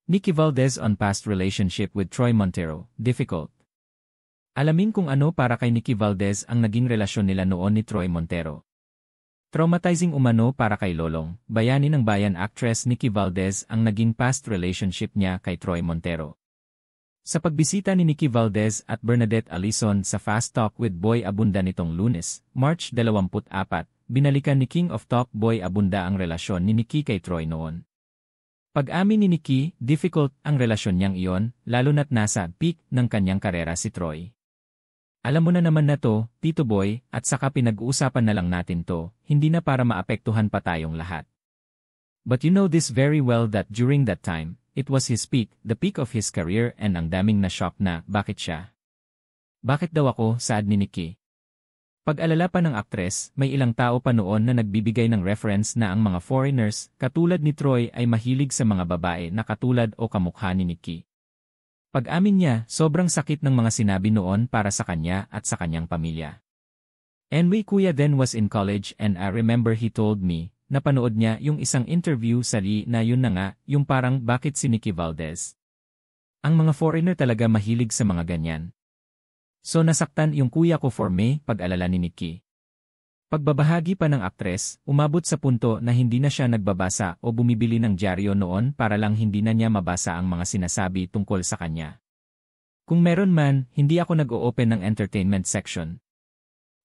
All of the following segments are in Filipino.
Nikki Valdez on past relationship with Troy Montero, difficult. Alamin kung ano para kay Nikki Valdez ang naging relasyon nila noon ni Troy Montero. Traumatizing umano para kay Lolong, bayani ng bayan actress Nikki Valdez ang naging past relationship niya kay Troy Montero. Sa pagbisita ni Nikki Valdez at Bernadette Alison sa Fast Talk with Boy Abunda nitong Lunes, March 24, binalikan ni King of Talk Boy Abunda ang relasyon ni Nikki kay Troy noon. Pag-amin ni Nikki, difficult ang relasyon niyang iyon, lalo na't nasa peak ng kanyang karera si Troy. Alam mo na naman na to, Tito Boy, at saka pinag-uusapan na lang natin to, hindi na para maapektuhan pa tayong lahat. But you know this very well that during that time, it was his peak, the peak of his career and ang daming na-shock na, bakit siya? Bakit daw ako, saad ni Nikki? Pag-alala pa ng aktres, may ilang tao pa noon na nagbibigay ng reference na ang mga foreigners, katulad ni Troy ay mahilig sa mga babae na katulad o kamukha ni Nikki. Pag-amin niya, sobrang sakit ng mga sinabi noon para sa kanya at sa kanyang pamilya. Anyway, kuya then was in college and I remember he told me, napanood niya yung isang interview sa Lee na yun na nga, yung parang bakit si Nikki Valdez. Ang mga foreigner talaga mahilig sa mga ganyan. So nasaktan yung kuya ko for me, pag-alala ni Nikki. Pagbabahagi pa ng aktres, umabot sa punto na hindi na siya nagbabasa o bumibili ng dyaryo noon para lang hindi na niya mabasa ang mga sinasabi tungkol sa kanya. Kung meron man, hindi ako nag-o-open ng entertainment section.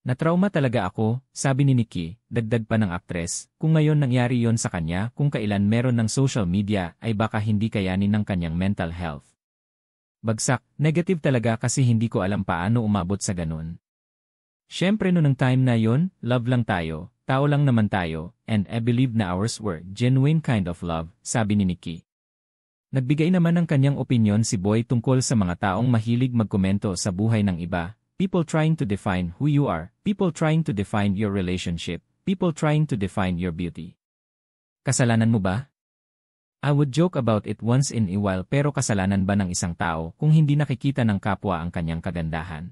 Natrauma talaga ako, sabi ni Nikki, dagdag pa ng aktres, kung ngayon nangyari yon sa kanya kung kailan meron ng social media ay baka hindi kayanin ng kanyang mental health. Bagsak, negative talaga kasi hindi ko alam paano umabot sa ganun. Siyempre noong time na yon, love lang tayo, tao lang naman tayo, and I believe na ours were genuine kind of love, sabi ni Nikki. Nagbigay naman ng kanyang opinyon si Boy tungkol sa mga taong mahilig magkomento sa buhay ng iba, people trying to define who you are, people trying to define your relationship, people trying to define your beauty. Kasalanan mo ba? I would joke about it once in a while pero kasalanan ba ng isang tao kung hindi nakikita ng kapwa ang kanyang kagandahan?